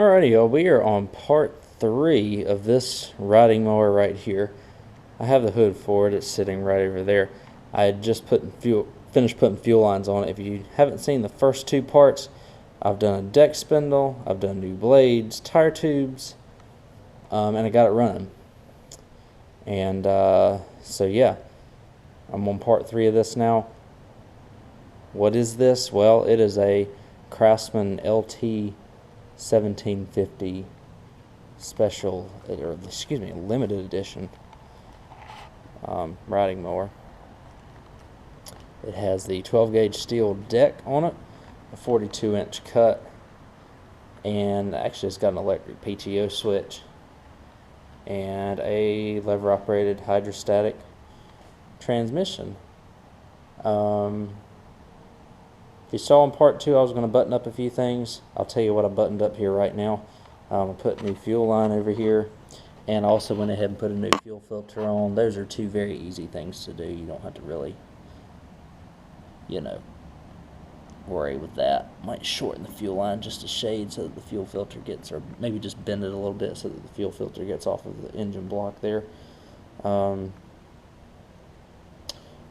Alrighty, y'all, we are on part 3 of this riding mower right here. I have the hood for it, it's sitting right over there. I had just finished putting fuel lines on it. If you haven't seen the first 2 parts, I've done a deck spindle, I've done new blades, tire tubes, and I got it running. And so yeah, I'm on part 3 of this now. What is this? Well, it is a Craftsman LT1750 limited edition riding mower. It has the 12 gauge steel deck on it, a 42-inch cut, and actually it's got an electric PTO switch and a lever operated hydrostatic transmission. If you saw in part 2, I was going to button up a few things. I'll tell you what I buttoned up here right now. I put a new fuel line over here, and also went ahead and put a new fuel filter on. Those are 2 very easy things to do. You don't have to really, worry with that. Might shorten the fuel line just a shade so that the fuel filter gets, or maybe just bend it a little bit so that the fuel filter gets off of the engine block there. What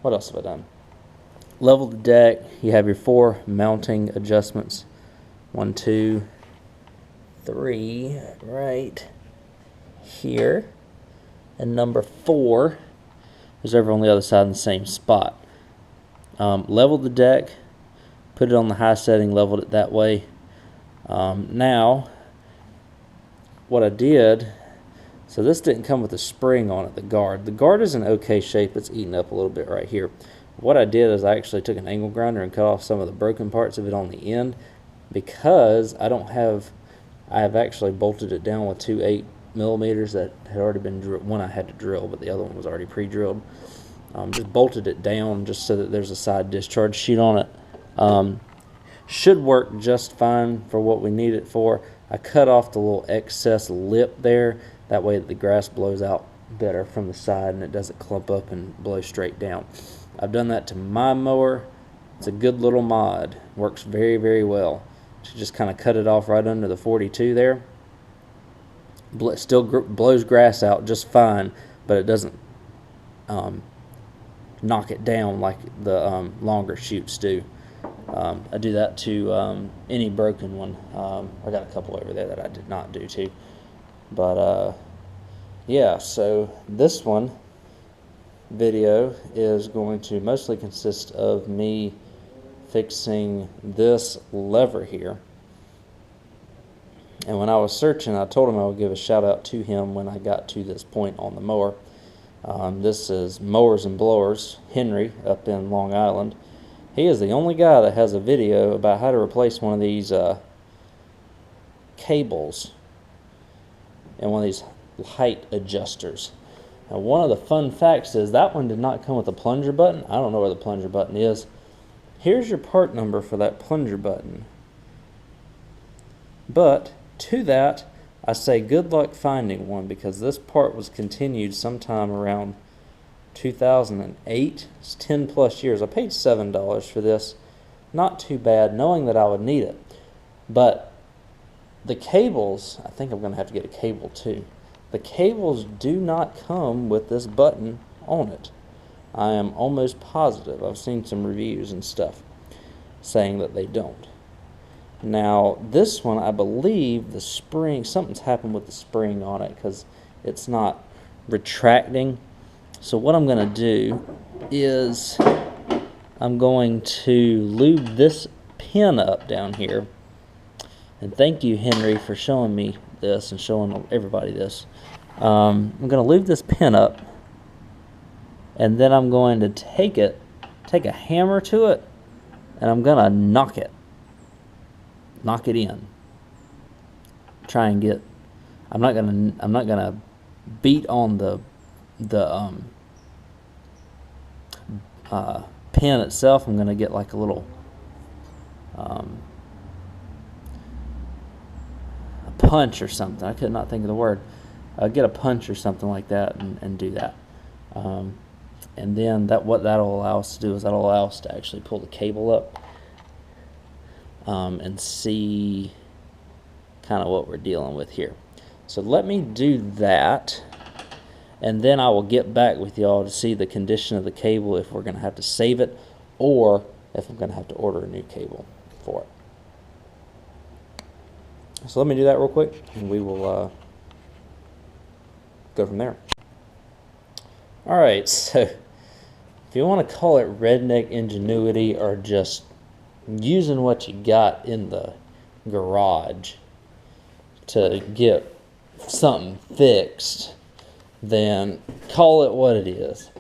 else have I done? Level the deck. You have your 4 mounting adjustments. 1, 2, 3 right here, and number 4 is over on the other side in the same spot. Leveled the deck, put it on the high setting, leveled it that way. Now what I did, so this didn't come with a spring on it, the guard is in okay shape. It's eaten up a little bit right here. What I did is I actually took an angle grinder and cut off some of the broken parts of it on the end, because I have actually bolted it down with 2 8mm that had already been drilled. One I had to drill, but the other one was already pre-drilled. Just bolted it down just so that there's a side discharge sheet on it. Should work just fine for what we need it for. I cut off the little excess lip there, that way the grass blows out better from the side and it doesn't clump up and blow straight down. I've done that to my mower. It's a good little mod. Works very, very well. So just kind of cut it off right under the 42 there. Still blows grass out just fine, but it doesn't knock it down like the longer shoots do. I do that to any broken one. I got a couple over there that I did not do to. But yeah, so this video is going to mostly consist of me fixing this lever here. And when I was searching, I told him I would give a shout out to him when I got to this point on the mower. This is Mowers and Blowers, Henry, up in Long Island. He is the only guy that has a video about how to replace one of these cables and one of these height adjusters. Now, one of the fun facts is that one did not come with a plunger button. I don't know where the plunger button is. Here's your part number for that plunger button. But to that, I say good luck finding one, because this part was continued sometime around 2008. It's 10 plus years. I paid $7 for this. Not too bad, knowing that I would need it. But the cables, I think I'm going to have to get a cable too. The cables do not come with this button on it. I am almost positive. I've seen some reviews and stuff saying that they don't. Now this one, I believe the spring, something's happened with the spring on it, because it's not retracting. So what I'm going to do is I'm going to lube this pin up down here. And thank you, Henry, for showing me this and showing everybody this. I'm going to lube this pin up, and then I'm going to take a hammer to it, and I'm going to knock it in. Try and get. I'm not gonna beat on the pin itself. I'm gonna get like a little a punch or something. I could not think of the word. Get a punch or something like that and do that. And then what that'll allow us to do is that'll allow us to actually pull the cable up and see kind of what we're dealing with here. So let me do that, and then I will get back with y'all to see the condition of the cable, if we're going to have to save it or if I'm going to have to order a new cable for it. So let me do that real quick, and we will go from there. Alright, so if you want to call it redneck ingenuity or just using what you got in the garage to get something fixed, then call it what it is.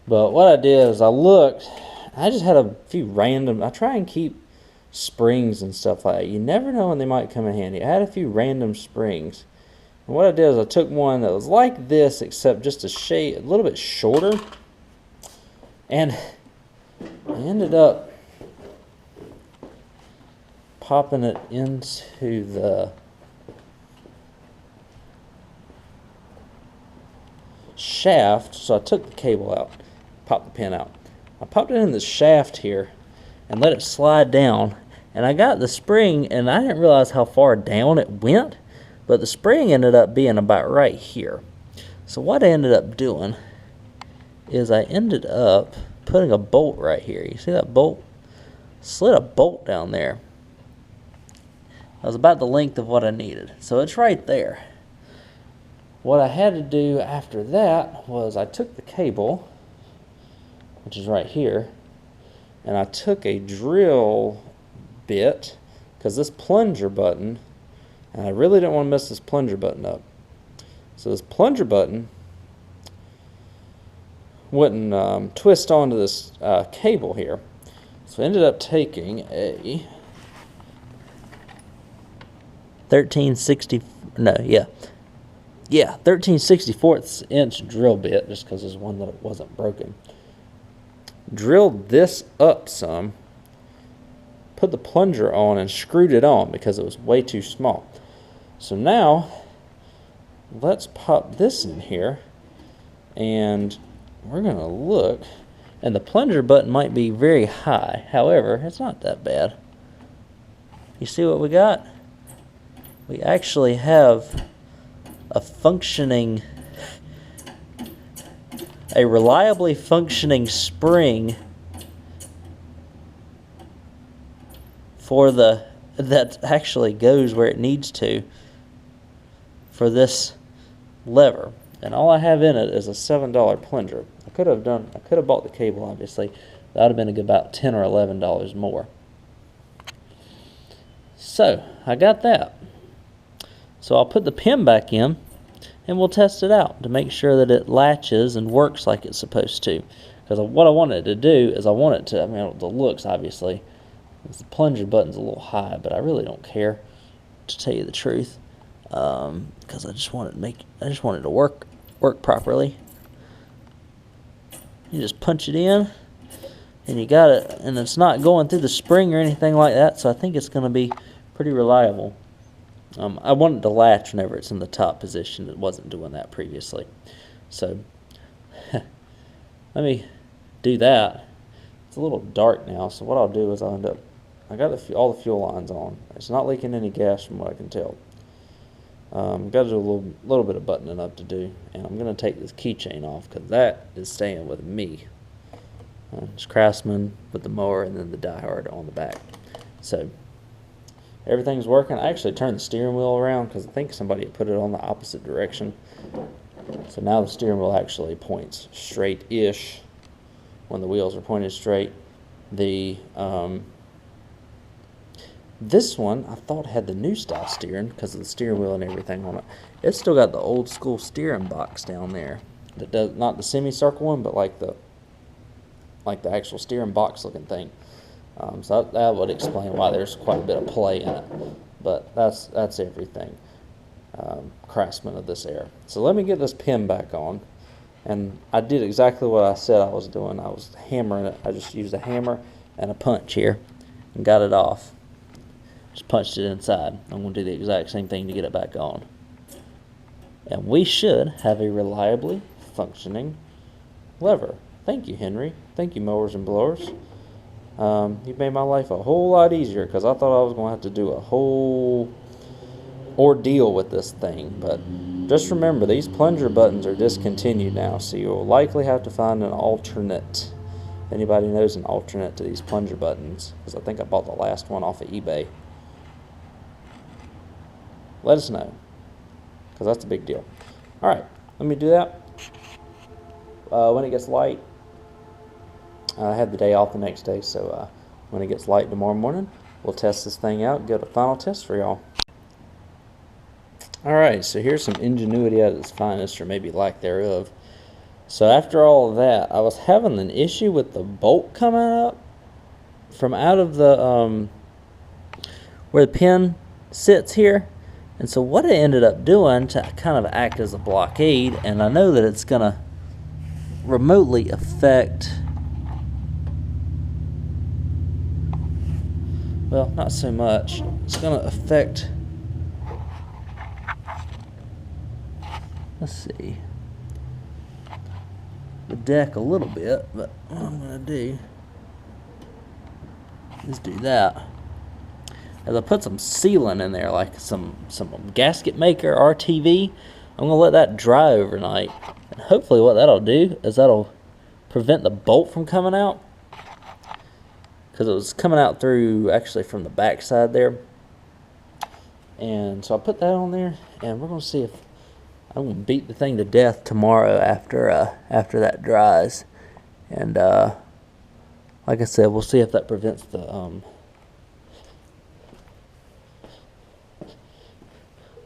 But what I did is I looked, I just had a few random, I try and keep springs and stuff like that. You never know when they might come in handy. I had a few random springs. And what I did is I took one that was like this, except just a little bit shorter. And I ended up popping it into the shaft. So I took the cable out, popped the pin out. I popped it in the shaft here and let it slide down. And I got the spring, and I didn't realize how far down it went, but the spring ended up being about right here. So what I ended up doing is I ended up putting a bolt right here. You see that bolt? Slid a bolt down there. That was about the length of what I needed. So it's right there. What I had to do after that was I took the cable, which is right here, and I took a drill bit, because this plunger button, and I really didn't want to mess this plunger button up. So this plunger button wouldn't twist onto this cable here. So I ended up taking a 13/64 inch drill bit, just because there's one that it wasn't broken. Drilled this up some, put the plunger on, and screwed it on because it was way too small. So now let's pop this in here, and we're going to look, and the plunger button might be very high. However, it's not that bad. You see what we got? We actually have a reliably functioning spring for that actually goes where it needs to for this lever. And all I have in it is a $7 plunger. I could have bought the cable, obviously. That would have been about $10 or $11 more. So I got that. So I'll put the pin back in, and we'll test it out to make sure that it latches and works like it's supposed to. Because what I want it to do is I want it to, the looks obviously, the plunger button's a little high, but I really don't care, to tell you the truth, because I just want it to work properly. You just punch it in, and you got it, and it's not going through the spring or anything like that, so I think it's going to be pretty reliable. I want it to latch whenever it's in the top position. It wasn't doing that previously. So let me do that. It's a little dark now, so what I'll do is I got all the fuel lines on. It's not leaking any gas from what I can tell. Got to do a little bit of buttoning up to do, and I'm going to take this keychain off because that is staying with me. It's Craftsman with the mower and then the diehard on the back. So everything's working. I actually turned the steering wheel around because I think somebody had put it on the opposite direction. So now the steering wheel actually points straight-ish when the wheels are pointed straight. This one I thought had the new style steering because of the steering wheel and everything on it. It's still got the old school steering box down there. That does not the semicircle one, but like the actual steering box looking thing. So that would explain why there's quite a bit of play in it. But that's everything. Craftsman of this era. So let me get this pin back on. And I did exactly what I said I was doing. I was hammering it. I just used a hammer and a punch here and got it off. Just punched it inside. I'm going to do the exact same thing to get it back on. And we should have a reliably functioning lever. Thank you, Henry. Thank you, Mowers and Blowers. You made my life a whole lot easier because I thought I was going to have to do a whole ordeal with this thing, but just remember these plunger buttons are discontinued now, so you'll likely have to find an alternate. If anybody knows an alternate to these plunger buttons, because I think I bought the last one off of eBay, let us know, because that's a big deal. Alright, let me do that. When it gets light, I have the day off the next day, so when it gets light tomorrow morning, we'll test this thing out and get a final test for y'all. Alright, so here's some ingenuity at its finest, or maybe lack thereof. So after all of that, I was having an issue with the bolt coming up from out of the where the pin sits here. And so what it ended up doing to kind of act as a blockade, and I know that it's gonna remotely affect, well, not so much, it's gonna affect, let's see, the deck a little bit, but what I'm gonna do is do that. As I put some sealant in there, like some gasket maker RTV, I'm gonna let that dry overnight, and hopefully what that'll do is that'll prevent the bolt from coming out, because it was coming out through actually from the back side there. And so I put that on there, and we're gonna see if I'm gonna beat the thing to death tomorrow after that dries. And like I said, we'll see if that prevents the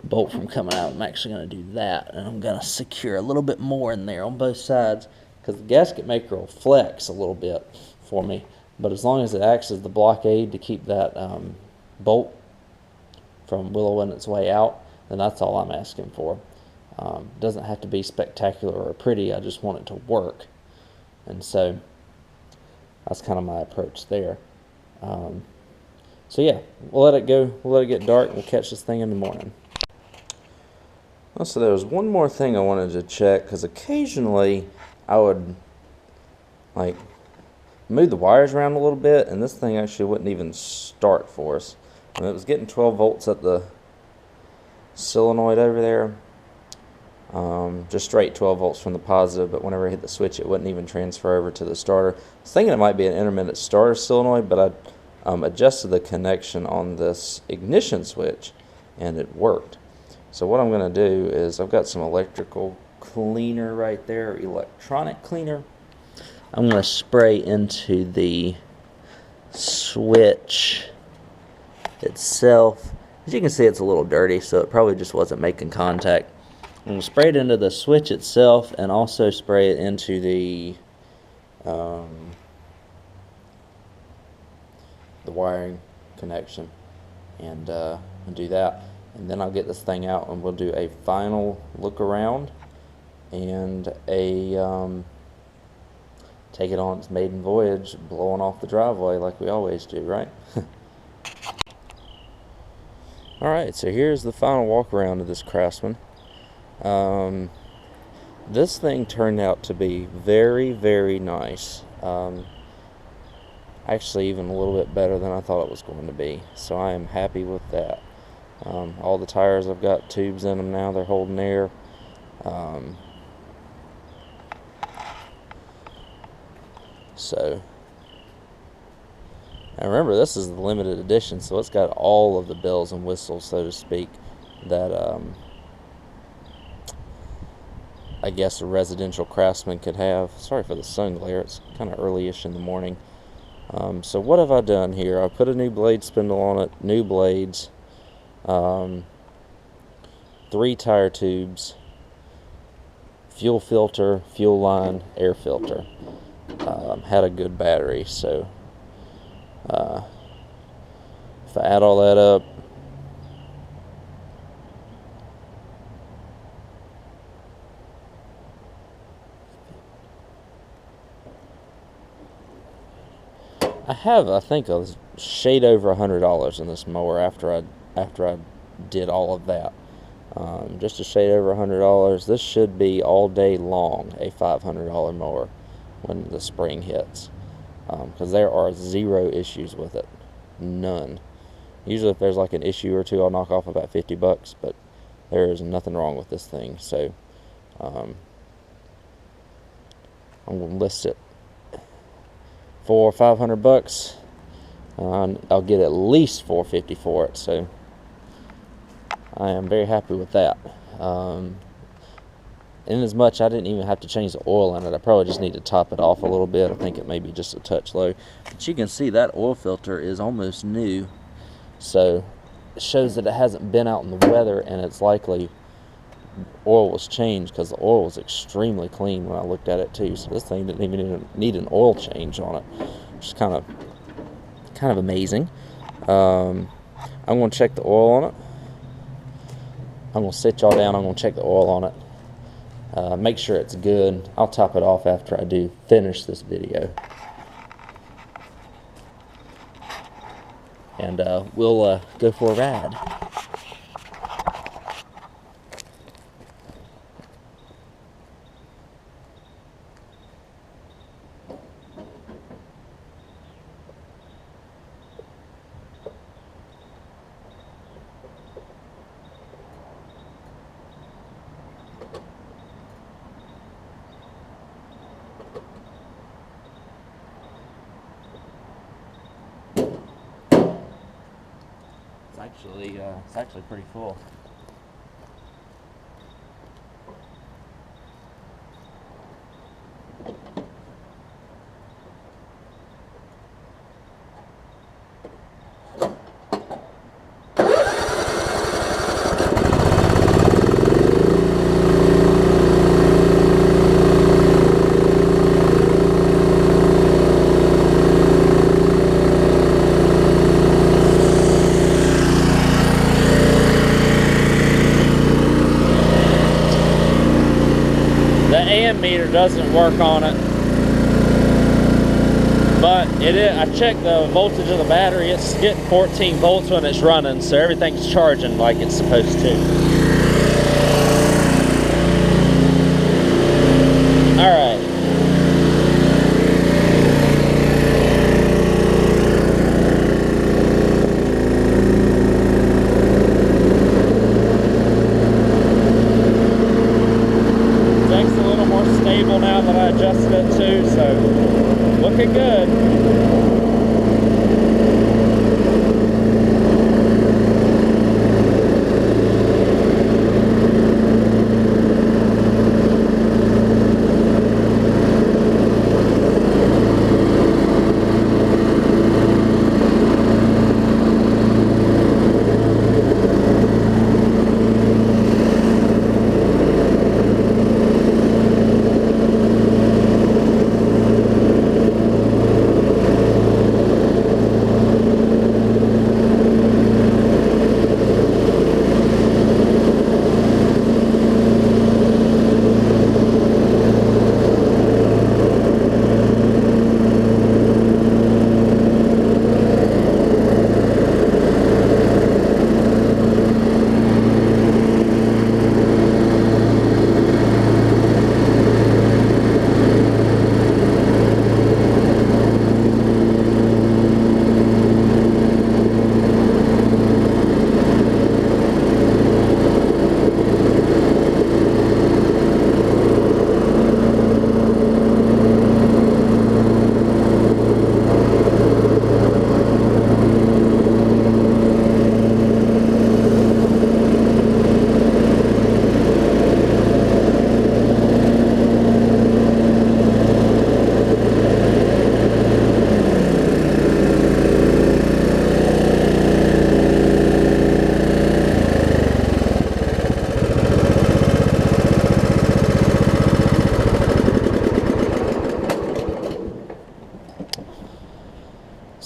bolt from coming out. I'm actually going to do that, and I'm going to secure a little bit more in there on both sides, because the gasket maker will flex a little bit for me, but as long as it acts as the blockade to keep that bolt from willowing its way out, then that's all I'm asking for. It doesn't have to be spectacular or pretty, I just want it to work. And so that's kind of my approach there. So yeah, we'll let it go, we'll let it get dark, and we'll catch this thing in the morning. Also, there was one more thing I wanted to check, because occasionally I would like move the wires around a little bit, and this thing actually wouldn't even start for us. And it was getting 12 volts at the solenoid over there, just straight 12 volts from the positive, but whenever I hit the switch it wouldn't even transfer over to the starter. I was thinking it might be an intermittent starter solenoid, but I adjusted the connection on this ignition switch and it worked. So what I'm going to do is, I've got some electrical cleaner right there, electronic cleaner. I'm going to spray into the switch itself. As you can see, it's a little dirty, so it probably just wasn't making contact. I'm going to spray it into the switch itself, and also spray it into the wiring connection, and do that. And then I'll get this thing out, and we'll do a final look around and a take it on its maiden voyage, blowing off the driveway like we always do, right? Alright, so here's the final walk around of this Craftsman. This thing turned out to be very, very nice. Actually, even a little bit better than I thought it was going to be. So I am happy with that. All the tires, I've got tubes in them now, they're holding air. So, now remember, this is the limited edition, so it's got all of the bells and whistles, so to speak, that I guess a residential Craftsman could have. Sorry for the sun glare, it's kind of early-ish in the morning. So what have I done here? I put a new blade spindle on it, new blades, 3 tire tubes, fuel filter, fuel line, air filter. Had a good battery, so if I add all that up, I have, I think, a shade over $100 in this mower after I did all of that. Just a shade over $100. This should be all day long a $500 mower when the spring hits, because there are 0 issues with it, none. Usually if there's like an issue or two, I'll knock off about 50 bucks, but there is nothing wrong with this thing. So I'm going to list it for 500 bucks. I'll get at least $450 for it, so I am very happy with that. In as much I didn't even have to change the oil in it, I probably just need to top it off a little bit. I think it may be just a touch low. But you can see that oil filter is almost new, so it shows that it hasn't been out in the weather, and it's likely oil was changed, because the oil was extremely clean when I looked at it too. So this thing didn't even need an oil change on it, which is kind of amazing. I'm going to check the oil on it. I'm going to sit y'all down. I'm going to check the oil on it. Make sure it's good. I'll top it off after I do finish this video. And we'll go for a ride. It's actually pretty full. Meter doesn't work on it, but I checked the voltage of the battery. It's getting 14 volts when it's running, so everything's charging like it's supposed to. All right. Now that I adjusted it too, so looking good.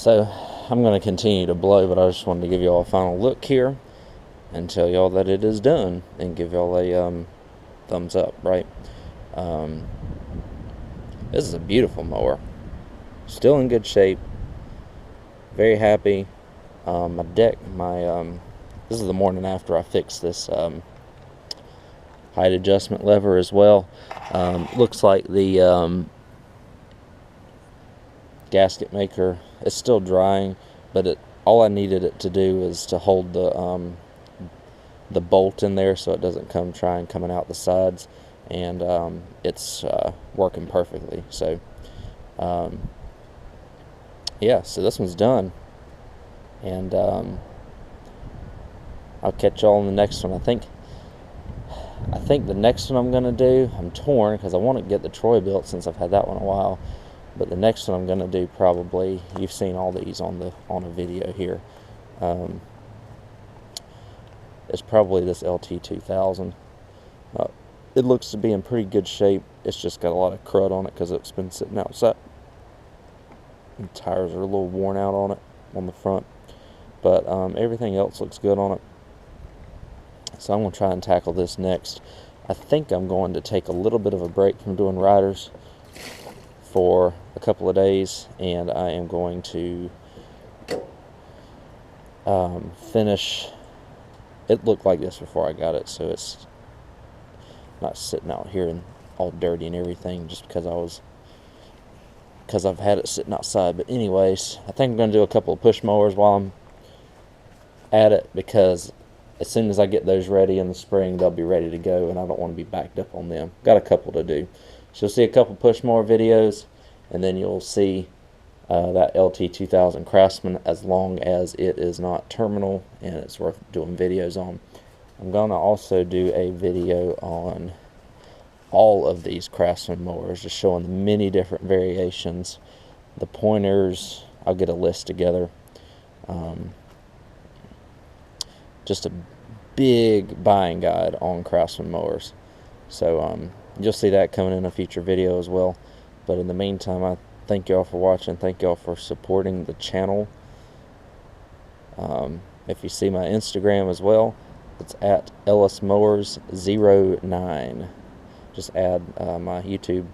So I'm going to continue to blow, but I just wanted to give you all a final look here and tell y'all that it is done and give y'all a thumbs up, right? This is a beautiful mower, still in good shape, very happy. My deck, this is the morning after I fixed this height adjustment lever as well. Looks like the gasket maker is still drying, but all I needed it to do is to hold the bolt in there so it doesn't coming out the sides, and it's working perfectly. So yeah, so this one's done, and I'll catch y'all in the next one. I think the next one I'm gonna do, I'm torn because I want to get the Troy built since I've had that one a while. But the next one I'm gonna do, probably, you've seen all these on a video here. It's probably this LT2000. It looks to be in pretty good shape. It's just got a lot of crud on it because it's been sitting outside. The tires are a little worn out on it on the front, but everything else looks good on it. So I'm going to try and tackle this next. I think I'm going to take a little bit of a break from doing riders for a couple of days, and I am going to finish. It looked like this before I got it, so it's not sitting out here and all dirty and everything just because I've had it sitting outside. But anyways, I think I'm going to do a couple of push mowers while I'm at it, because as soon as I get those ready in the spring, they'll be ready to go, and I don't want to be backed up on them. Got a couple to do. So you'll see a couple push mower videos, and then you'll see that LT2000 Craftsman, as long as it is not terminal and it's worth doing videos on. I'm going to also do a video on all of these Craftsman mowers, just showing the many different variations. The pointers, I'll get a list together. Just a big buying guide on Craftsman mowers. So you'll see that coming in a future video as well. But in the meantime, I thank y'all for watching. Thank y'all for supporting the channel. If you see my Instagram as well, it's at Ellis Mowers 09. Just add my YouTube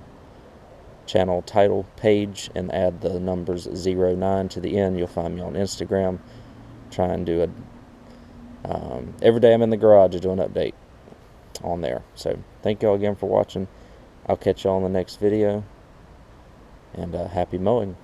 channel title page and add the numbers 09 to the end. You'll find me on Instagram. Try and do every day I'm in the garage to do an update on there. So thank y'all again for watching. I'll catch y'all in the next video, and happy mowing.